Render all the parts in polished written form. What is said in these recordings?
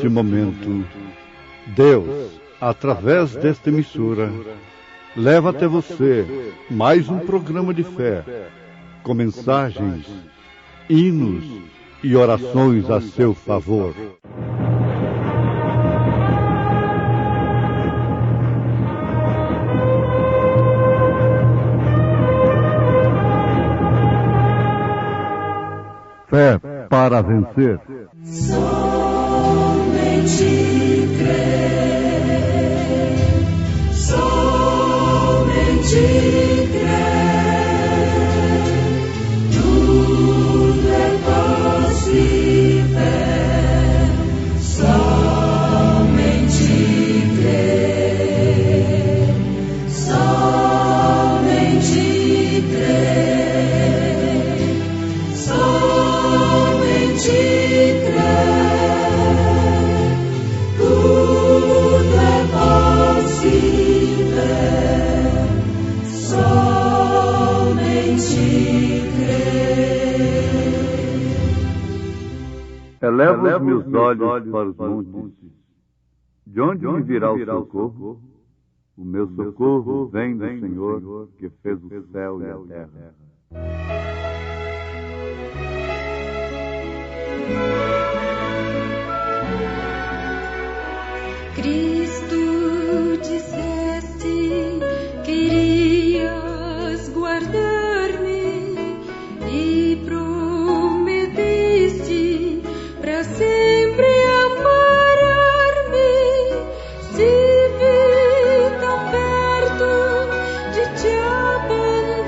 neste momento, Deus, através desta emissora, leva até você mais um programa de fé, com mensagens, hinos e orações a seu favor. Fé para vencer. Somente crer, somente crer, tudo é possível, somente crer, somente crer, somente crer, tudo é possível, somente crer. Elevo os meus olhos para os montes. De onde me virá o socorro? O meu socorro vem do Senhor, que fez o céu e a terra. Cristo disseste que irias guardar-me e prometeste para sempre amparar-me. Se vi tão perto de te abandonar,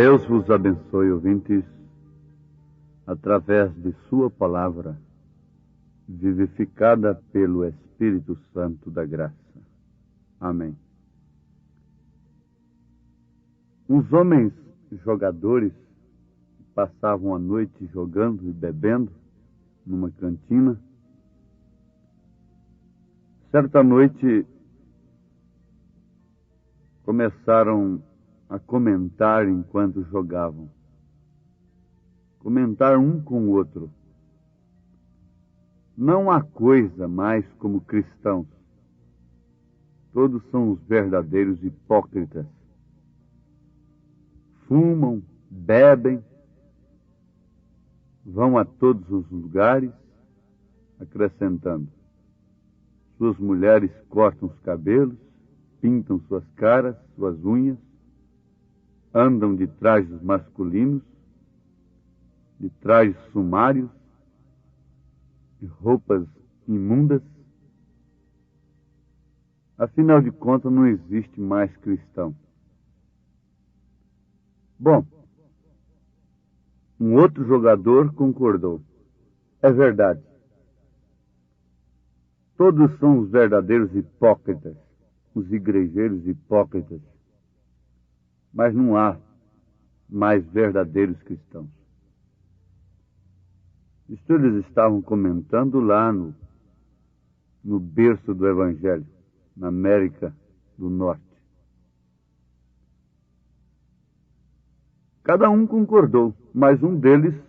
Deus vos abençoe, ouvintes, através de sua palavra, vivificada pelo Espírito Santo da graça. Amém. Uns homens jogadores passavam a noite jogando e bebendo numa cantina. Certa noite começaram a comentar enquanto jogavam. Comentar um com o outro. Não há coisa mais como cristãos. Todos são os verdadeiros hipócritas. Fumam, bebem, vão a todos os lugares, acrescentando. Suas mulheres cortam os cabelos, pintam suas caras, suas unhas, andam de trajes masculinos, de trajes sumários, de roupas imundas. Afinal de contas, não existe mais cristão. Bom, um outro jogador concordou. É verdade. Todos são os verdadeiros hipócritas, os igrejeiros hipócritas. Mas não há mais verdadeiros cristãos. Isto eles estavam comentando lá no berço do Evangelho, na América do Norte. Cada um concordou, mas um deles,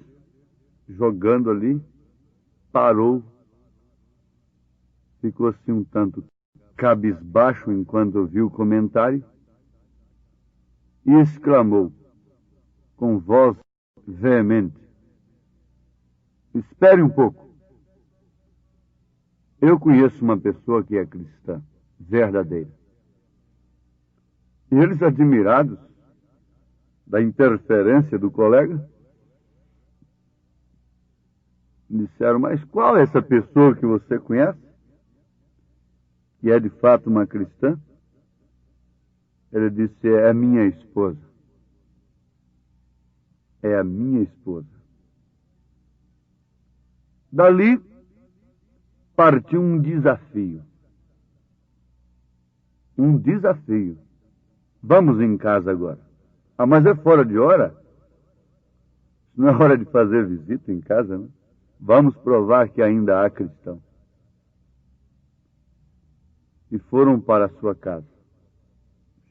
jogando ali, parou, ficou assim um tanto cabisbaixo enquanto ouviu o comentário e exclamou com voz veemente: espere um pouco. Eu conheço uma pessoa que é cristã, verdadeira. E eles, admirados da interferência do colega, disseram: mas qual é essa pessoa que você conhece? Que é de fato uma cristã? Ele disse: é a minha esposa. É a minha esposa. Dali partiu um desafio. Um desafio. Vamos em casa agora. Ah, mas é fora de hora? Não é hora de fazer visita em casa, né? Vamos provar que ainda há cristão. E foram para a sua casa.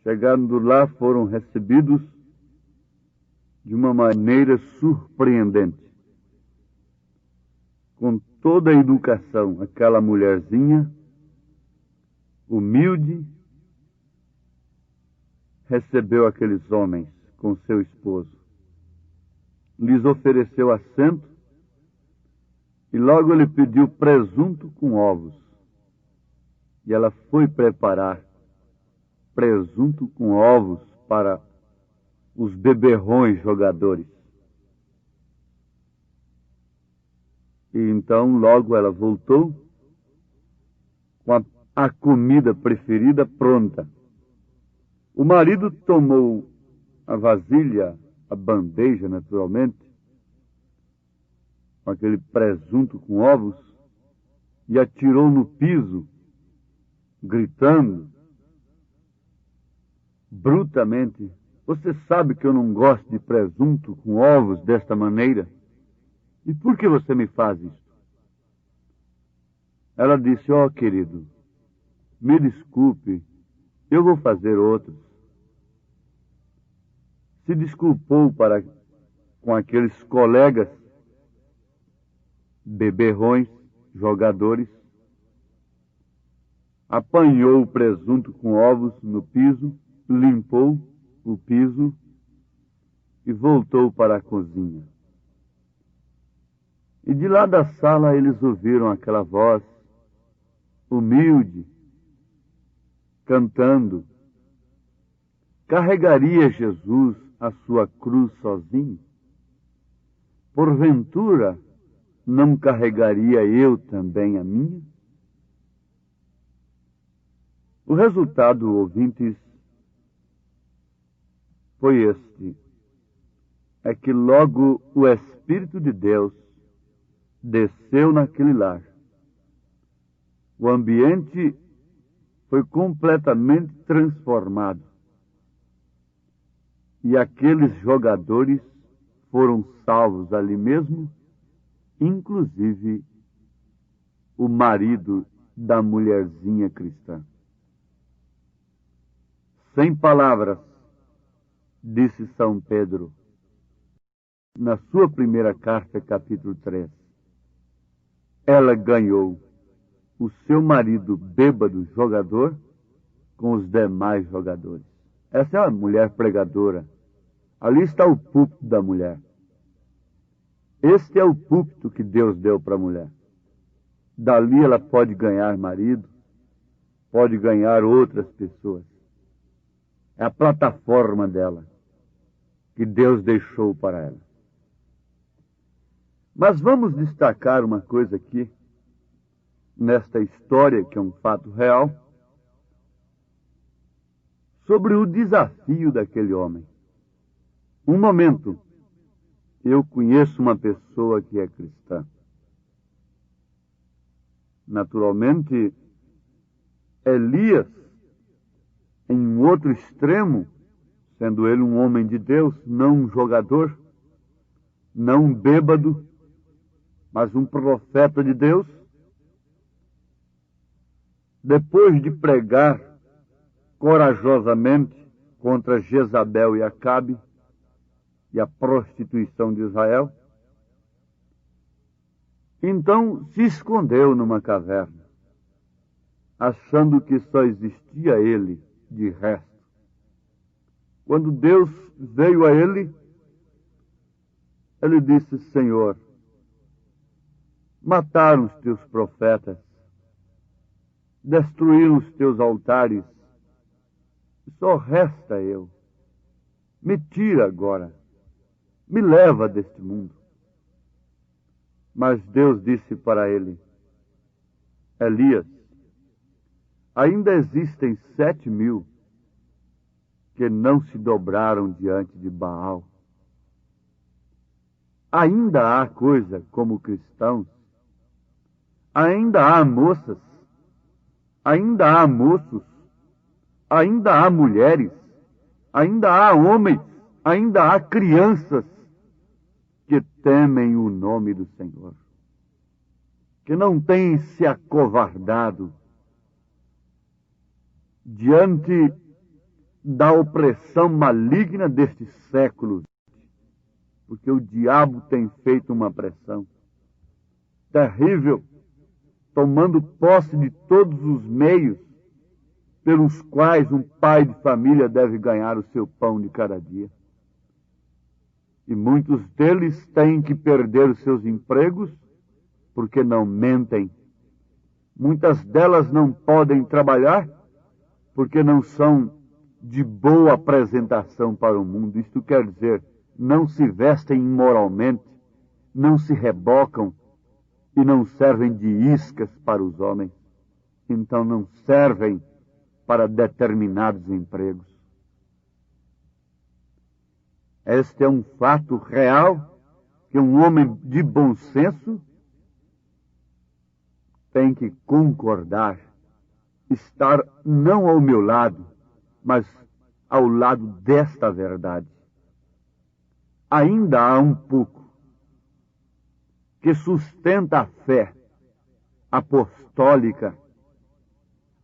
Chegando lá, foram recebidos de uma maneira surpreendente. Com toda a educação, aquela mulherzinha, humilde, recebeu aqueles homens com seu esposo. Lhes ofereceu assento e logo lhe pediu presunto com ovos. E ela foi preparar presunto com ovos para os beberrões jogadores. E então logo ela voltou com a comida preferida pronta. O marido tomou a vasilha, a bandeja naturalmente, com aquele presunto com ovos, e atirou no piso, gritando brutamente: você sabe que eu não gosto de presunto com ovos desta maneira? E por que você me faz isso? Ela disse: ó, querido, me desculpe, eu vou fazer outros. Se desculpou com aqueles colegas beberrões, jogadores, apanhou o presunto com ovos no piso, limpou o piso e voltou para a cozinha. E de lá da sala eles ouviram aquela voz humilde, cantando: carregaria Jesus a sua cruz sozinho? Porventura, não carregaria eu também a minha? O resultado, ouvintes, foi este. é que logo o Espírito de Deus desceu naquele lar. O ambiente foi completamente transformado. E aqueles jogadores foram salvos ali mesmo, inclusive o marido da mulherzinha cristã. Sem palavras, disse São Pedro, na sua primeira carta, capítulo 3. Ela ganhou o seu marido bêbado jogador com os demais jogadores. Essa é uma mulher pregadora. Ali está o púlpito da mulher. Este é o púlpito que Deus deu para a mulher. Dali ela pode ganhar marido, pode ganhar outras pessoas. É a plataforma dela que Deus deixou para ela. Mas vamos destacar uma coisa aqui, nesta história, que é um fato real, sobre o desafio daquele homem. Um momento, eu conheço uma pessoa que é cristã. Naturalmente, Elias, em um outro extremo, sendo ele um homem de Deus, não um jogador, não um bêbado, mas um profeta de Deus, depois de pregar corajosamente contra Jezabel e Acabe e a prostituição de Israel, então se escondeu numa caverna, achando que só existia ele de resto. Quando Deus veio a ele, ele disse: Senhor, mataram os teus profetas, destruíram os teus altares, só resta eu. Me tira agora, me leva deste mundo. Mas Deus disse para ele: Elias, ainda existem 7.000 que não se dobraram diante de Baal. Ainda há coisa como cristãos, ainda há moças, ainda há moços, ainda há mulheres, ainda há homens, ainda há crianças que temem o nome do Senhor, que não têm se acovardado diante da opressão maligna deste século, porque o diabo tem feito uma pressão terrível, tomando posse de todos os meios pelos quais um pai de família deve ganhar o seu pão de cada dia. E muitos deles têm que perder os seus empregos porque não mentem. Muitas delas não podem trabalhar porque não são de boa apresentação para o mundo. Isto quer dizer, não se vestem imoralmente, não se rebocam e não servem de iscas para os homens. Então não servem para determinados empregos. Este é um fato real que um homem de bom senso tem que concordar, estar não ao meu lado, mas ao lado desta verdade. Ainda há um pouco que sustenta a fé apostólica.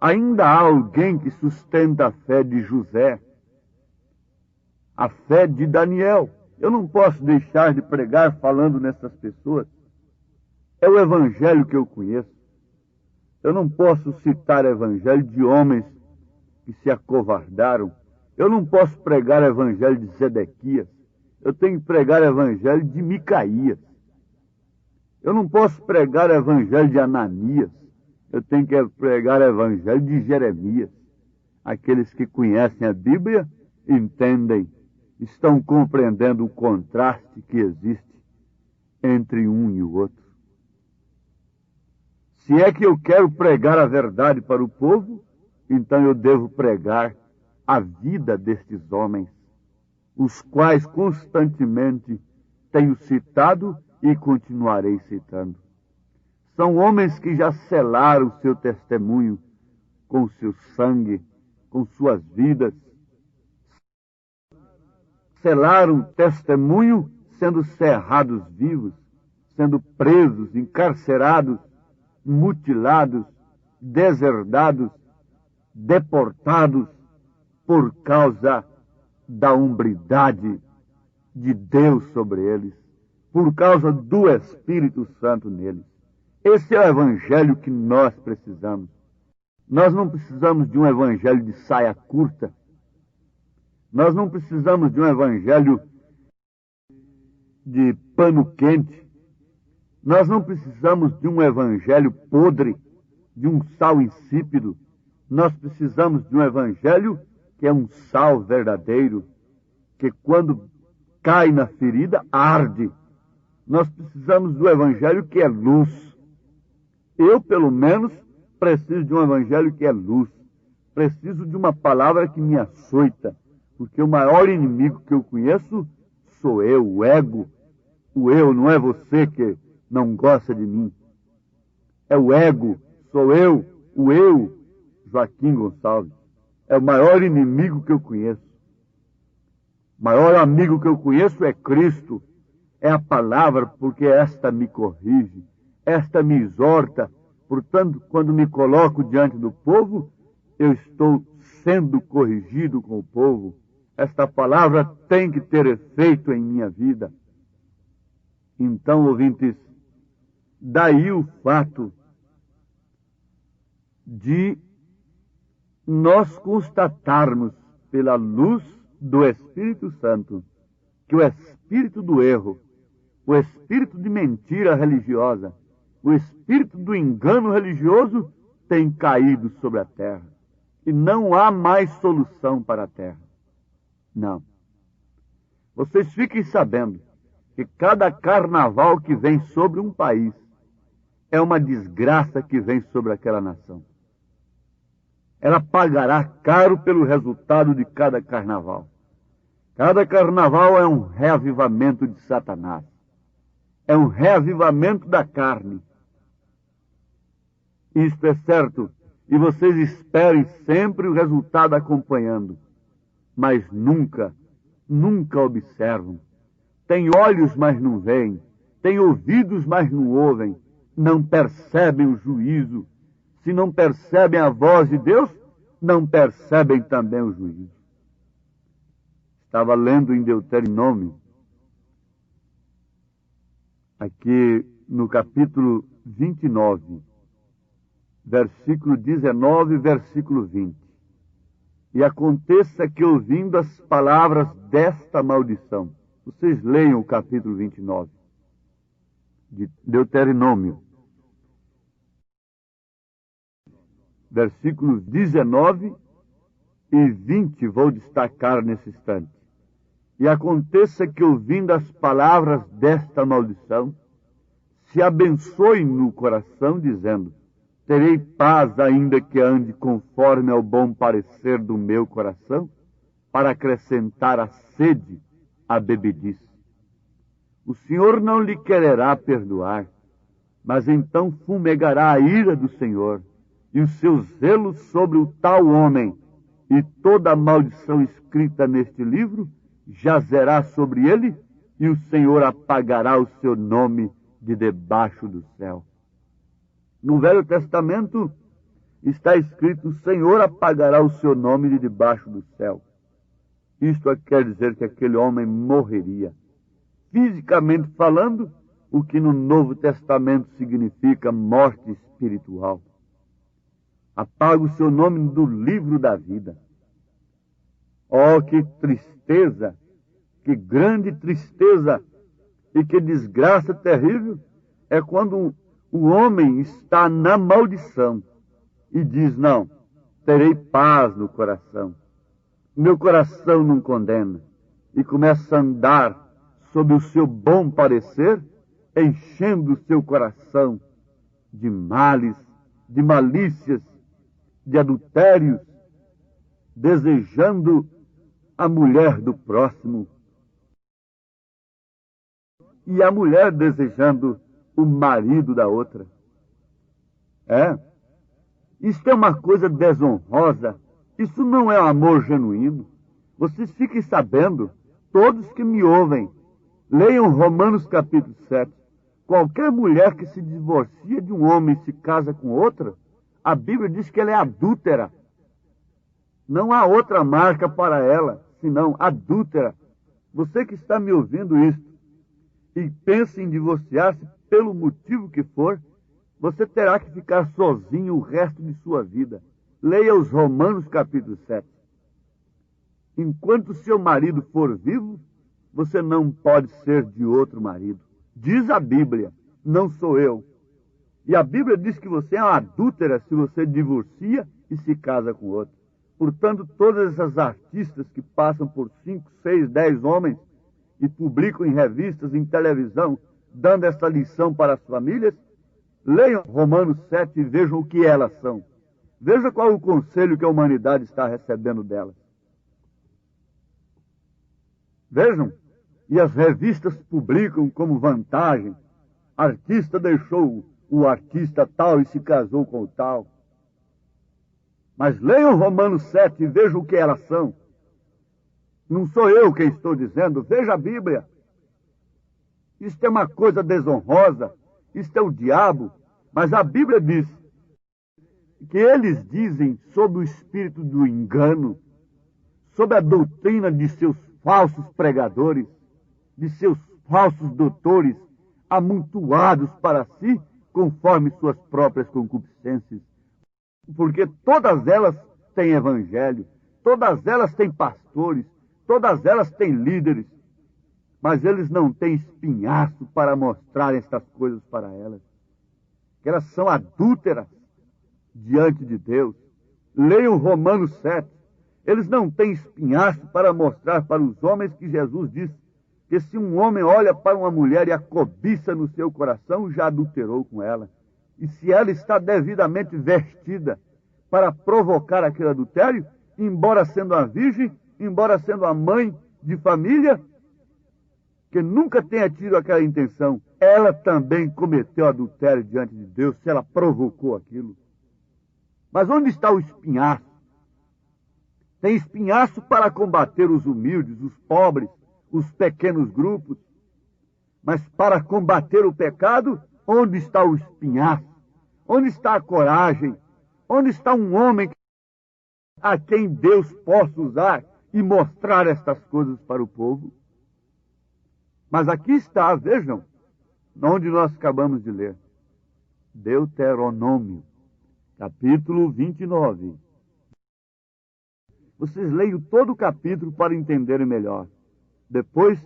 Ainda há alguém que sustenta a fé de José, a fé de Daniel. Eu não posso deixar de pregar falando nessas pessoas. É o evangelho que eu conheço. Eu não posso citar evangelho de homens que se acovardaram. Eu não posso pregar evangelho de Zedequias. Eu tenho que pregar evangelho de Micaías. Eu não posso pregar evangelho de Ananias. Eu tenho que pregar evangelho de Jeremias. Aqueles que conhecem a Bíblia entendem, estão compreendendo o contraste que existe entre um e o outro. Se é que eu quero pregar a verdade para o povo, então eu devo pregar a vida destes homens, os quais constantemente tenho citado e continuarei citando. São homens que já selaram seu testemunho com seu sangue, com suas vidas. Selaram testemunho sendo cerrados vivos, sendo presos, encarcerados, mutilados, deserdados, deportados por causa da hombridade de Deus sobre eles, por causa do Espírito Santo neles. Esse é o evangelho que nós precisamos. Nós não precisamos de um evangelho de saia curta. Nós não precisamos de um evangelho de pano quente. Nós não precisamos de um evangelho podre, de um sal insípido. Nós precisamos de um evangelho que é um sal verdadeiro, que quando cai na ferida, arde. Nós precisamos do evangelho que é luz. Eu, pelo menos, preciso de um evangelho que é luz. Preciso de uma palavra que me açoita, porque o maior inimigo que eu conheço sou eu, o ego. O eu, não é você que não gosta de mim. É o ego, sou eu, o eu, Joaquim Gonçalves. É o maior inimigo que eu conheço. O maior amigo que eu conheço é Cristo. É a palavra, porque esta me corrige, esta me exorta. Portanto, quando me coloco diante do povo, eu estou sendo corrigido com o povo. Esta palavra tem que ter efeito em minha vida. Então, ouvintes, daí o fato de nós constatarmos pela luz do Espírito Santo que o espírito do erro, o espírito de mentira religiosa, o espírito do engano religioso tem caído sobre a terra. E não há mais solução para a terra. Não. Vocês fiquem sabendo que cada carnaval que vem sobre um país é uma desgraça que vem sobre aquela nação. Ela pagará caro pelo resultado de cada carnaval. Cada carnaval é um reavivamento de Satanás. É um reavivamento da carne. Isto é certo, e vocês esperem sempre o resultado acompanhando. Mas nunca observam. Tem olhos, mas não veem. Tem ouvidos, mas não ouvem. Não percebem o juízo. Se não percebem a voz de Deus, não percebem também o juízo. Estava lendo em Deuteronômio, aqui no capítulo 29, versículo 19 e versículo 20. E aconteça que, ouvindo as palavras desta maldição, vocês leiam o capítulo 29 de Deuteronômio, versículos 19 e 20, vou destacar nesse instante. E aconteça que, ouvindo as palavras desta maldição, se abençoe no coração, dizendo: terei paz, ainda que ande conforme ao bom parecer do meu coração, para acrescentar a sede à bebedice. O Senhor não lhe quererá perdoar, mas então fumegará a ira do Senhor e o seu zelo sobre o tal homem, e toda a maldição escrita neste livro jazerá sobre ele, e o Senhor apagará o seu nome de debaixo do céu. No Velho Testamento está escrito: o Senhor apagará o seu nome de debaixo do céu. Isto quer dizer que aquele homem morreria. Fisicamente falando, o que no Novo Testamento significa morte espiritual. Apaga o seu nome do livro da vida. Oh, que tristeza, que grande tristeza e que desgraça terrível é quando o homem está na maldição e diz: não, terei paz no coração. Meu coração não condena. E começa a andar sob o seu bom parecer, enchendo o seu coração de males, de malícias, de adultérios, desejando a mulher do próximo e a mulher desejando o marido da outra. Isto é uma coisa desonrosa. Isso não é amor genuíno. Vocês fiquem sabendo, todos que me ouvem, leiam Romanos capítulo 7. Qualquer mulher que se divorcia de um homem e se casa com outra, a Bíblia diz que ela é adúltera. Não há outra marca para ela, senão adúltera. Você que está me ouvindo isto e pensa em divorciar-se pelo motivo que for, você terá que ficar sozinho o resto de sua vida. Leia os Romanos capítulo 7. Enquanto seu marido for vivo, você não pode ser de outro marido. Diz a Bíblia, não sou eu. E a Bíblia diz que você é uma adúltera se você divorcia e se casa com outro. Portanto, todas essas artistas que passam por 5, 6, 10 homens e publicam em revistas, em televisão, dando essa lição para as famílias, leiam Romanos 7 e vejam o que elas são. Veja qual o conselho que a humanidade está recebendo delas. Vejam, e as revistas publicam como vantagem: artista deixou o artista tal e se casou com o tal. Mas leiam Romanos 7 e vejam o que elas são. Não sou eu quem estou dizendo, veja a Bíblia. Isto é uma coisa desonrosa, isto é o diabo, mas a Bíblia diz que eles dizem sobre o espírito do engano, sobre a doutrina de seus falsos pregadores, de seus falsos doutores, amontoados para si, conforme suas próprias concupiscências. Porque todas elas têm evangelho, todas elas têm pastores, todas elas têm líderes, mas eles não têm espinhaço para mostrar estas coisas para elas. Que elas são adúlteras diante de Deus. Leiam Romanos 7. Eles não têm espinhaço para mostrar para os homens que Jesus diz que se um homem olha para uma mulher e a cobiça no seu coração, já adulterou com ela. E se ela está devidamente vestida para provocar aquele adultério, embora sendo a virgem, embora sendo a mãe de família, que nunca tenha tido aquela intenção, ela também cometeu adultério diante de Deus, se ela provocou aquilo. Mas onde está o espinhaço? Tem espinhaço para combater os humildes, os pobres, os pequenos grupos. Mas para combater o pecado, onde está o espinhaço? Onde está a coragem? Onde está um homem a quem Deus possa usar e mostrar estas coisas para o povo? Mas aqui está, vejam, onde nós acabamos de ler. Deuteronômio, capítulo 29. Vocês leiam todo o capítulo para entenderem melhor. Depois,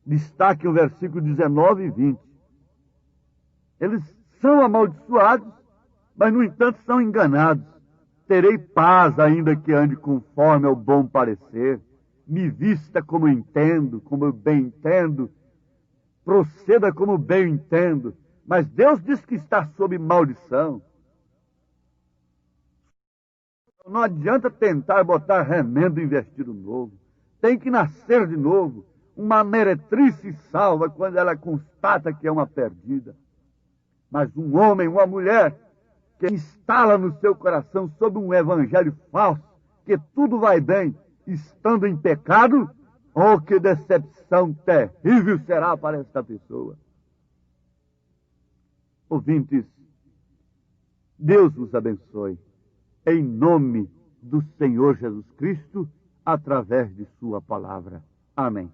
destaquem o versículo 19 e 20. Eles são amaldiçoados, mas, no entanto, são enganados. Terei paz, ainda que ande conforme ao bom parecer. Me vista como entendo, como eu bem entendo. Proceda como bem eu entendo. Mas Deus diz que está sob maldição. Não adianta tentar botar remendo em vestido novo. Tem que nascer de novo. Uma meretriz se salva quando ela constata que é uma perdida. Mas um homem, uma mulher, que instala no seu coração sob um evangelho falso, que tudo vai bem, estando em pecado, oh, que decepção terrível será para esta pessoa. Ouvintes, Deus vos abençoe, em nome do Senhor Jesus Cristo, através de sua palavra. Amém.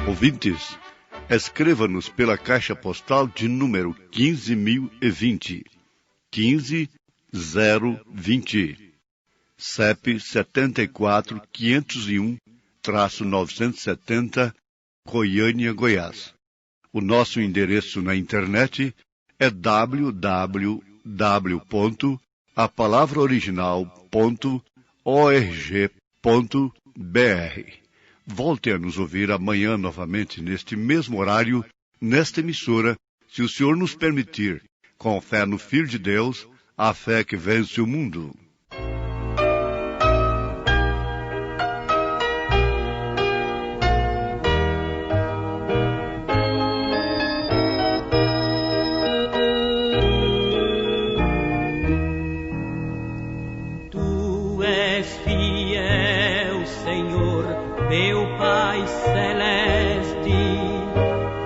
Ouvintes, escreva-nos pela caixa postal de número 15.020, 15020, CEP 74.501-970, Goiânia, Goiás. O nosso endereço na internet é www.apalavraoriginal.org.br. Volte a nos ouvir amanhã novamente neste mesmo horário, nesta emissora, se o Senhor nos permitir, com fé no Filho de Deus, a fé que vence o mundo. Tu és fiel, Senhor, meu Pai celeste,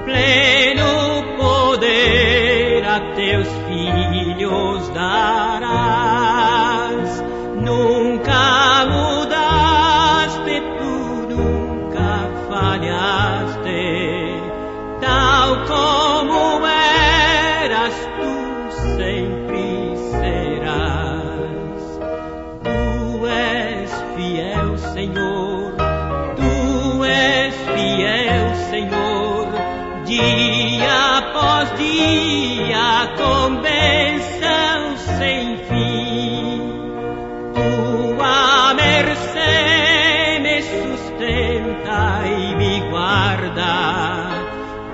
pleno poder a teus filhos darás. Nunca mudaste, tu nunca falhaste, tal como eras, tu sempre serás. Tu és fiel, Senhor, tu és fiel, Senhor, dia após dia, com bênção sem fim. Tua mercê me sustenta e me guarda.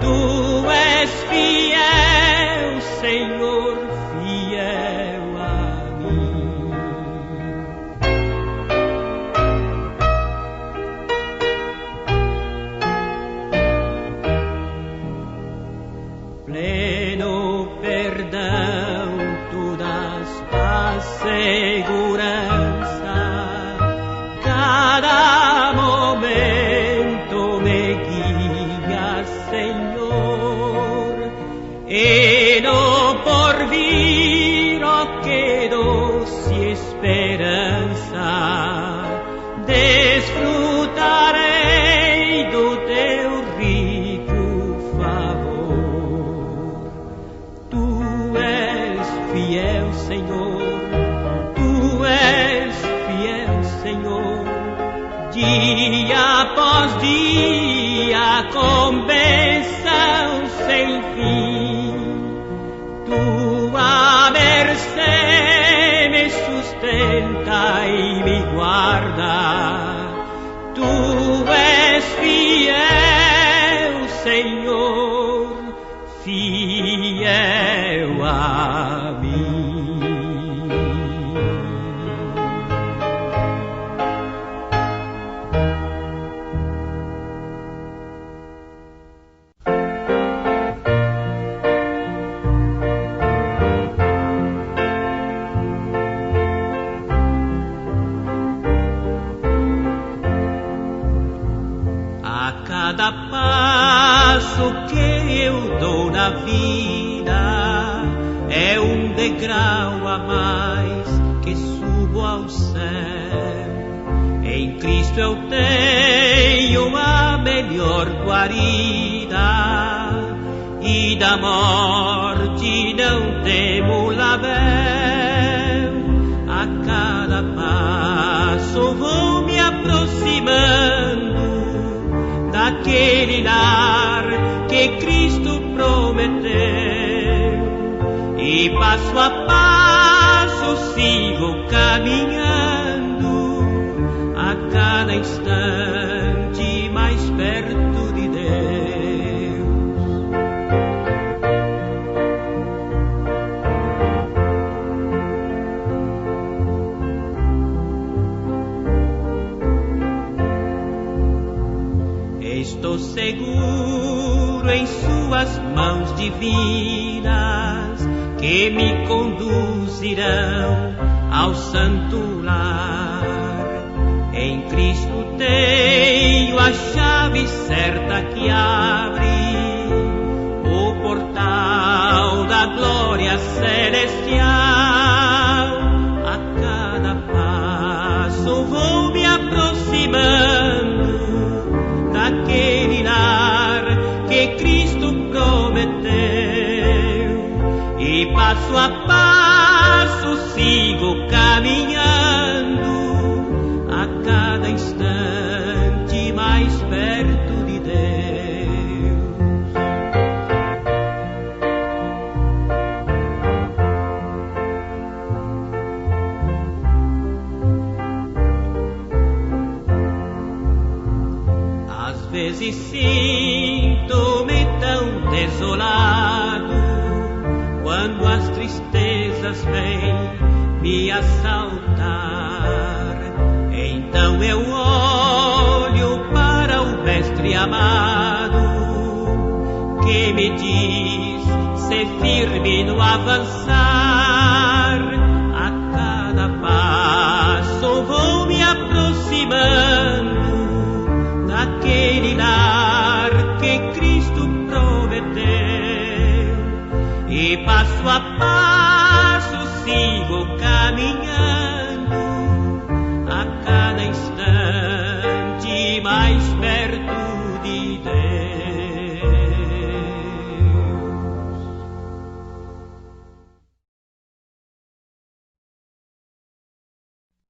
Tu és fiel, Senhor, fiel a mim. Pleno perdão, tu das paz, segurança. Cada momento me guias, Senhor, e no porvir, oh, que doce esperança, desfrutarei do teu rico favor. Tu és fiel, Senhor, tu és fiel, Senhor, dia após dia, com bênção sem fim. Tua mercê me sustenta e me guarda. Tu és fiel, Senhor, fiel a mim. A cada passo que eu dou na vida é um degrau a mais que subo ao céu. Em Cristo eu tenho a melhor guarida e da morte não temo labéu. A cada passo vou me aproximando daquele lar que Cristo prometeu, e passo a passo sigo caminhando, a cada instante mais perto de Deus. Estou seguro em suas mãos divinas, que me conduzirão ao santo lar. Em Cristo tenho a chave certa que abre o portal da glória celestial. A cada passo vou me aproximando daquele lar que Cristo prometeu, e passo a passo sigo caminhando, a cada instante mais perto de Deus. Às vezes sinto-me tão desolado, quando as tristezas vêm me assaltar, então eu olho para o Mestre amado, que me diz ser firme no avançar. A cada passo vou me aproximando daquele lar que Cristo prometeu, e passo a passo sigo caminhando